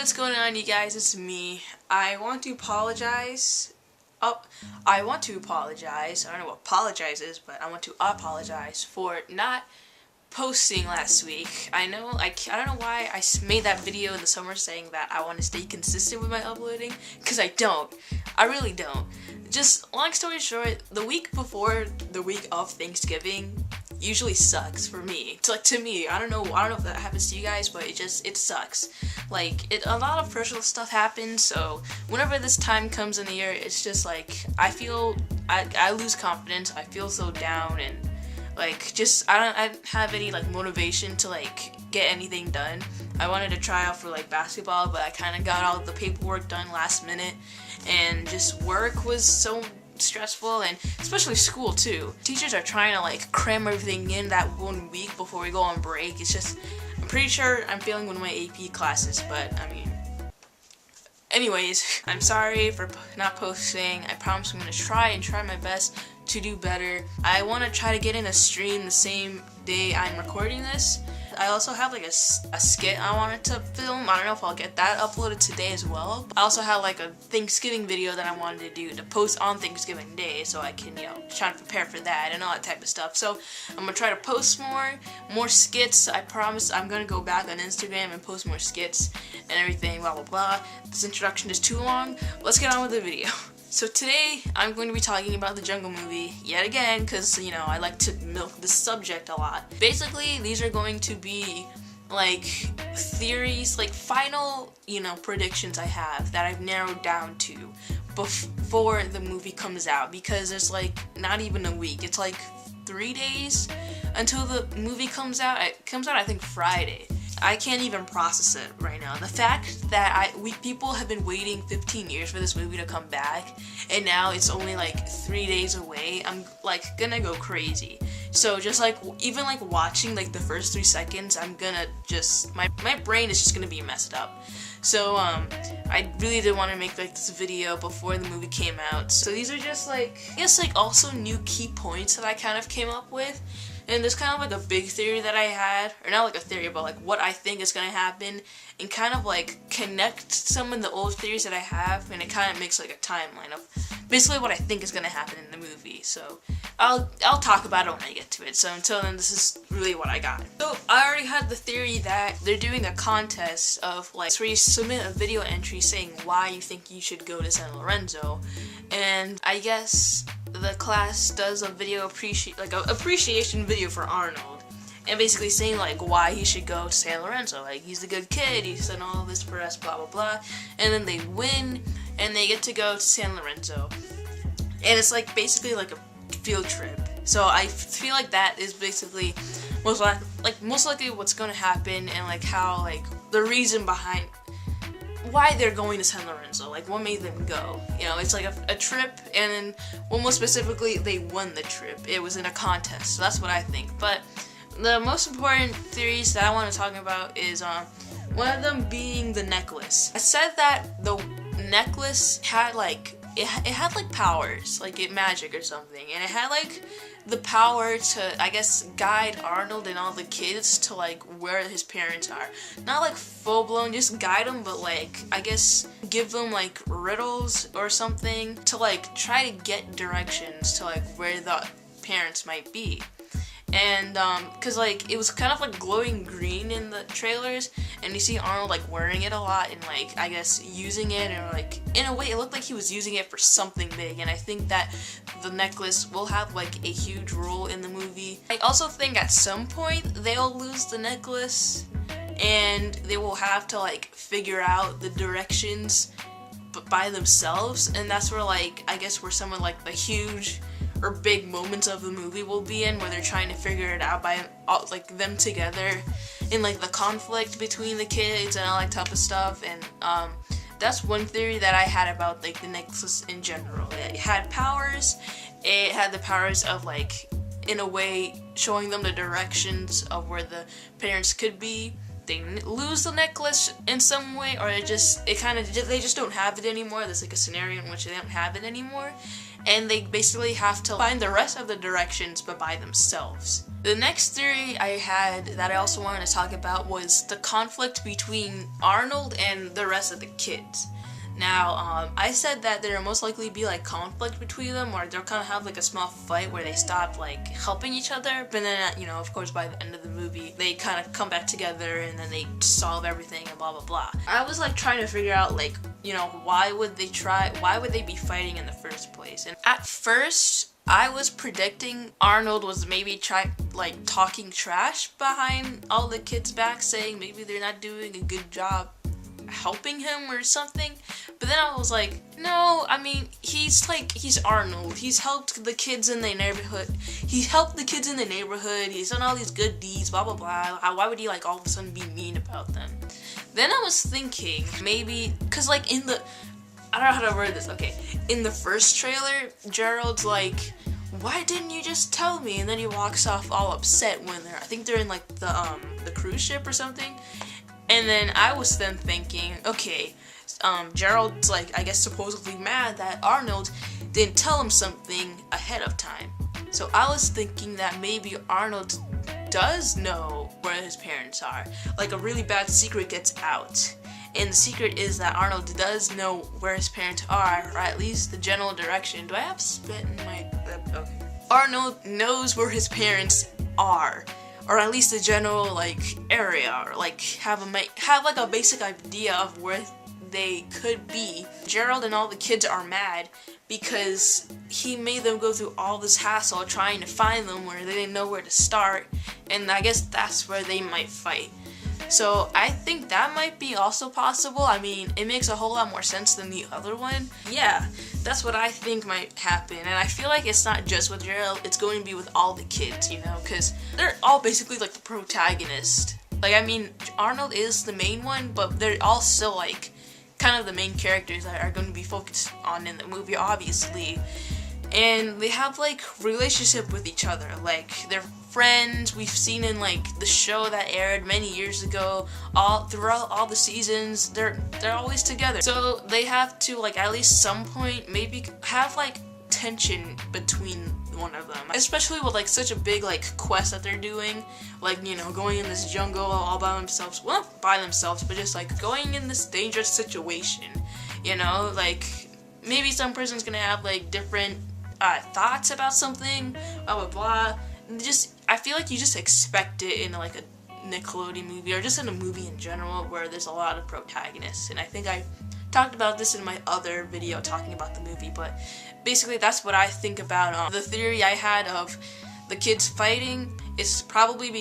what's going on, you guys? It's me. I want to apologize. I want to apologize. I don't know what apologize is, but I want to apologize for not posting last week. I know, I don't know why I made that video in the summer saying that I want to stay consistent with my uploading, because I don't. I really don't. Just, long story short, the week before the week of Thanksgiving usually sucks for me. It's like, to me, I don't know if that happens to you guys, but it sucks. Like, a lot of personal stuff happens, so whenever this time comes in the year, it's just like, I lose confidence, I feel so down, and like, just, I don't have any like motivation to like get anything done. I wanted to try out for like basketball, but I kind of got all the paperwork done last minute, and just work was so stressful, and especially school too. Teachers are trying to like cram everything in that 1 week before we go on break. It's just, I'm pretty sure I'm failing one of my AP classes, but I mean, anyways, I'm sorry for not posting. I promise I'm gonna try my best to do better. I want to try to get in a stream the same day I'm recording this. I also have like a skit I wanted to film. I don't know if I'll get that uploaded today as well. I also have like a Thanksgiving video that I wanted to do to post on Thanksgiving Day, so I can, you know, try to prepare for that and all that type of stuff. So I'm gonna try to post more skits. I promise I'm gonna go back on Instagram and post more skits and everything, blah blah blah. This introduction is too long. Let's get on with the video. So today, I'm going to be talking about the Jungle movie yet again, because, you know, I like to milk the subject a lot. Basically, these are going to be, like, theories, like, final, you know, predictions I have that I've narrowed down to before the movie comes out, because there's, like, not even a week. It's, like, 3 days until the movie comes out. It comes out, I think, Friday. I can't even process it right now. The fact that people have been waiting 15 years for this movie to come back, and now it's only like 3 days away, I'm like gonna go crazy. So just like, even like watching like the first 3 seconds, I'm gonna just, my brain is just gonna be messed up. So I really did want to make like this video before the movie came out. So these are just like, I guess like also new key points that I kind of came up with. And there's kind of like a big theory that I had, or not like a theory, but like what I think is going to happen, and kind of like connect some of the old theories that I have, and it kind of makes like a timeline of basically what I think is going to happen in the movie. So I'll talk about it when I get to it. So until then, this is really what I got. So I already had the theory that they're doing a contest of like, where you submit a video entry saying why you think you should go to San Lorenzo, and I guess the class does a video appreciation video for Arnold, and basically saying like why he should go to San Lorenzo, like he's a good kid, he's done all this for us, blah blah blah, and then they win and they get to go to San Lorenzo, and it's like basically like a field trip. So I feel like that is basically most likely what's gonna happen, and like how like the reason behind why they're going to San Lorenzo, like what made them go. You know, it's like a trip, and then, well, more specifically, they won the trip. It was in a contest, so that's what I think. But the most important theories that I want to talk about is one of them being the necklace. I said that the necklace had like, it had like powers, like magic or something, and it had like the power to, I guess, guide Arnold and all the kids to like where his parents are. Not like full blown just guide them, but like, I guess, give them like riddles or something to like try to get directions to like where the parents might be. And cause like it was kind of like glowing green in the trailers, and you see Arnold like wearing it a lot and like, I guess, using it, or like in a way it looked like he was using it for something big, and I think that the necklace will have like a huge role in the movie. I also think at some point they'll lose the necklace and they will have to like figure out the directions by themselves, and that's where like, I guess, where some of like the huge or big moments of the movie will be in, where they're trying to figure it out by like them together, in like the conflict between the kids and all that type of stuff. And that's one theory that I had about like the necklace in general. It had powers. It had the powers of like, in a way, showing them the directions of where the parents could be, they lose the necklace in some way, or they just don't have it anymore. There's like a scenario in which they don't have it anymore, and they basically have to find the rest of the directions but by themselves. The next theory I had that I also wanted to talk about was the conflict between Arnold and the rest of the kids. Now, I said that there will most likely be like conflict between them, or they'll kind of have like a small fight where they stop like helping each other, but then, you know, of course by the end of the movie, they kind of come back together and then they solve everything and blah blah blah. I was like trying to figure out like, you know, why would they be fighting in the first place? And at first, I was predicting Arnold was maybe talking trash behind all the kids' back, saying maybe they're not doing a good job helping him or something. But then I was like, no, I mean, he's Arnold. He's helped the kids in the neighborhood. He's done all these good deeds, blah blah blah. Why would he like all of a sudden be mean about them? Then I was thinking maybe because like I don't know how to word this. Okay, in the first trailer, Gerald's like, why didn't you just tell me? And then he walks off all upset when I think they're in like the cruise ship or something. And then I was then thinking, okay, Gerald's like, I guess supposedly mad that Arnold didn't tell him something ahead of time. So I was thinking that maybe Arnold does know where his parents are. Like a really bad secret gets out. And the secret is that Arnold does know where his parents are, or at least the general direction. Do I have spit in my lip? Okay. Arnold knows where his parents are, or at least the general like area, or like have like a basic idea of where they could be. Gerald and all the kids are mad because he made them go through all this hassle trying to find them where they didn't know where to start, and I guess that's where they might fight. So I think that might be also possible. I mean, it makes a whole lot more sense than the other one. Yeah, that's what I think might happen. And I feel like it's not just with Gerald, it's going to be with all the kids, you know, because they're all basically like the protagonist. Like, I mean, Arnold is the main one, but they're also like kind of the main characters that are going to be focused on in the movie, obviously. And they have like relationship with each other, like they're friends. We've seen in like the show that aired many years ago, throughout all the seasons, they're always together. So they have to like at least some point maybe have like tension between one of them, especially with like such a big like quest that they're doing, like, you know, going in this jungle all by themselves. Well, not by themselves, but just like going in this dangerous situation, you know, like maybe some person's gonna have like different thoughts about something, blah blah blah. I feel like you just expect it in like a Nickelodeon movie, or just in a movie in general where there's a lot of protagonists. And I think I talked about this in my other video talking about the movie, but basically that's what I think about the theory I had of the kids fighting is probably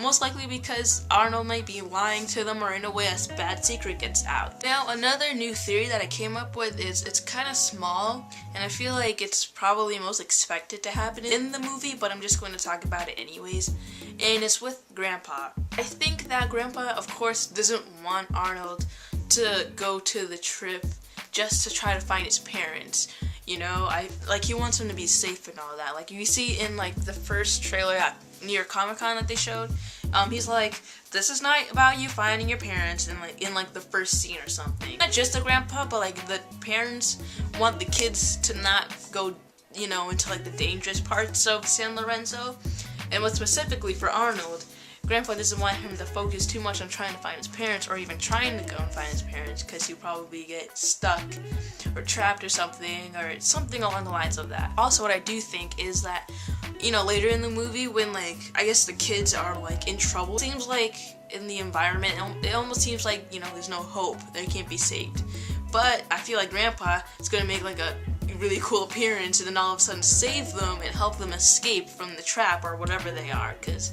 most likely because Arnold might be lying to them, or in a way a bad secret gets out. Now, another new theory that I came up with is, it's kind of small, and I feel like it's probably most expected to happen in the movie, but I'm just going to talk about it anyways, and it's with Grandpa. I think that Grandpa, of course, doesn't want Arnold to go to the trip just to try to find his parents. You know, he wants him to be safe and all that. Like you see in like the first trailer at New York Comic Con that they showed, he's like, this is not about you finding your parents, and like in like the first scene or something. Not just the grandpa, but like the parents want the kids to not go, you know, into like the dangerous parts of San Lorenzo. And what specifically for Arnold, Grandpa doesn't want him to focus too much on trying to find his parents, or even trying to go and find his parents, because he'll probably get stuck or trapped or something along the lines of that. Also, what I do think is that, you know, later in the movie when like, I guess the kids are like in trouble, it seems like in the environment, it almost seems like, you know, there's no hope, they can't be saved. But I feel like Grandpa is going to make like a really cool appearance and then all of a sudden save them and help them escape from the trap or whatever they are, because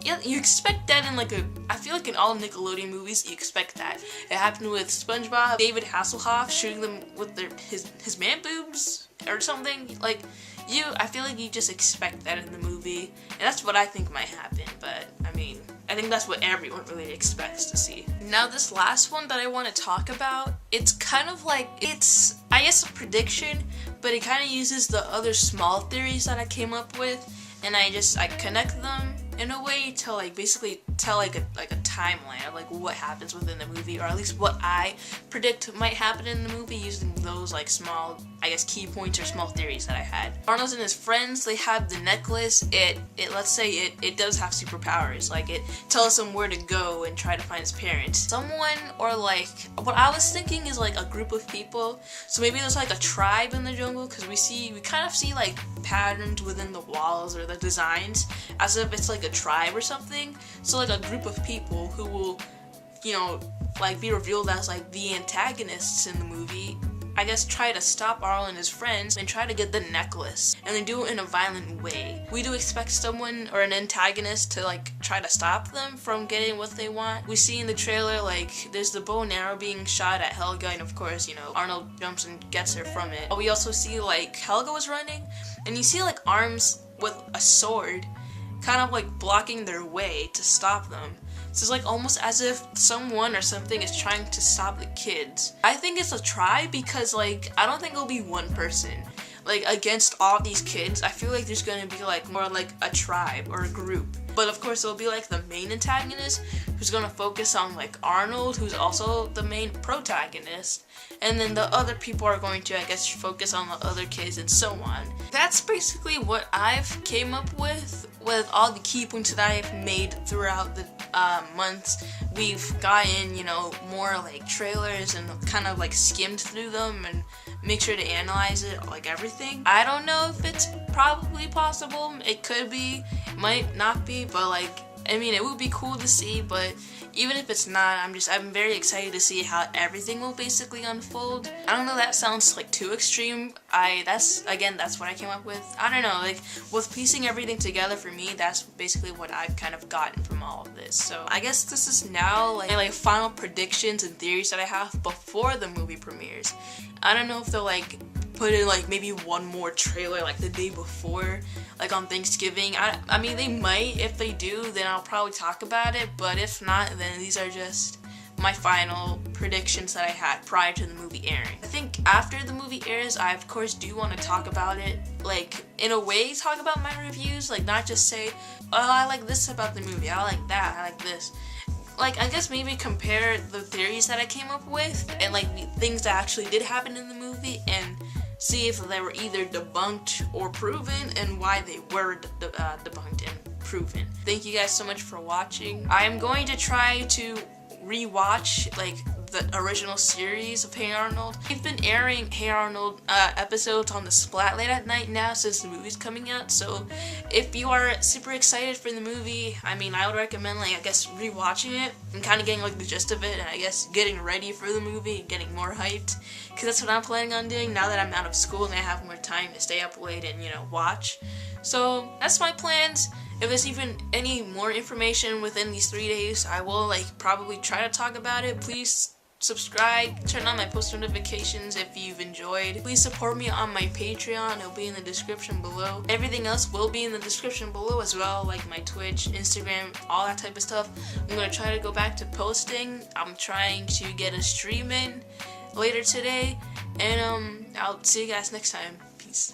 yeah, you expect that in like I feel like in all Nickelodeon movies, you expect that. It happened with SpongeBob, David Hasselhoff shooting them with his man boobs or something. Like, I feel like you just expect that in the movie, and that's what I think might happen, but I mean, I think that's what everyone really expects to see. Now, this last one that I want to talk about, it's kind of like, it's, I guess, a prediction, but it kind of uses the other small theories that I came up with, and I connect them in a way to like basically tell like a timeline of like what happens within the movie, or at least what I predict might happen in the movie using those like small, I guess, key points or small theories that I had. Arnold and his friends, they have the necklace. It let's say it does have superpowers. Like it tells him where to go and try to find his parents. Someone, or like what I was thinking is like a group of people. So maybe there's like a tribe in the jungle, because we kind of see like patterns within the walls or the designs as if it's like a tribe or something. So like a group of people who will, you know, like be revealed as like the antagonists in the movie, I guess, try to stop Arnold and his friends and try to get the necklace, and they do it in a violent way. We do expect someone or an antagonist to like try to stop them from getting what they want. We see in the trailer like there's the bow and arrow being shot at Helga, and of course, you know, Arnold jumps and gets her from it. But we also see like Helga was running, and you see like arms with a sword kind of like blocking their way to stop them. So it's like almost as if someone or something is trying to stop the kids. I think it's a try, because like I don't think it'll be one person like against all these kids. I feel like there's gonna be like more like a tribe or a group. But of course it'll be like the main antagonist who's gonna focus on like Arnold, who's also the main protagonist, and then the other people are going to, I guess, focus on the other kids and so on. That's basically what I've came up with all the key points that I've made throughout the months. We've gotten, you know, more like trailers and kind of like skimmed through them and make sure to analyze it, like everything. I don't know if it's probably possible. It could be, might not be, but like, I mean, it would be cool to see. But even if it's not, I'm very excited to see how everything will basically unfold. I don't know, that sounds like too extreme. That's what I came up with. I don't know, like with piecing everything together, for me, that's basically what I've kind of gotten from all of this. So I guess this is now like final predictions and theories that I have before the movie premieres. I don't know if they'll like put in like maybe one more trailer like the day before, like on Thanksgiving. I mean, they might. If they do, then I'll probably talk about it, but if not, then these are just my final predictions that I had prior to the movie airing. I think after the movie airs, I of course do want to talk about it, like in a way talk about my reviews, like not just say, oh, I like this about the movie, I like that, I like this. Like, I guess maybe compare the theories that I came up with and like the things that actually did happen in the movie, and see if they were either debunked or proven, and why they were debunked and proven. Thank you guys so much for watching. I am going to try to rewatch like the original series of Hey Arnold. We've been airing Hey Arnold episodes on the Splat late at night now since the movie's coming out, so if you are super excited for the movie, I mean, I would recommend, like, I guess rewatching it and kind of getting like the gist of it, and I guess getting ready for the movie and getting more hyped, because that's what I'm planning on doing now that I'm out of school and I have more time to stay up late and, you know, watch. So that's my plans. If there's even any more information within these 3 days, I will like probably try to talk about it. Please subscribe, turn on my post notifications if you've enjoyed. Please support me on my Patreon, it'll be in the description below. Everything else will be in the description below as well, like my Twitch, Instagram, all that type of stuff. I'm gonna try to go back to posting. I'm trying to get a stream in later today, and I'll see you guys next time. Peace.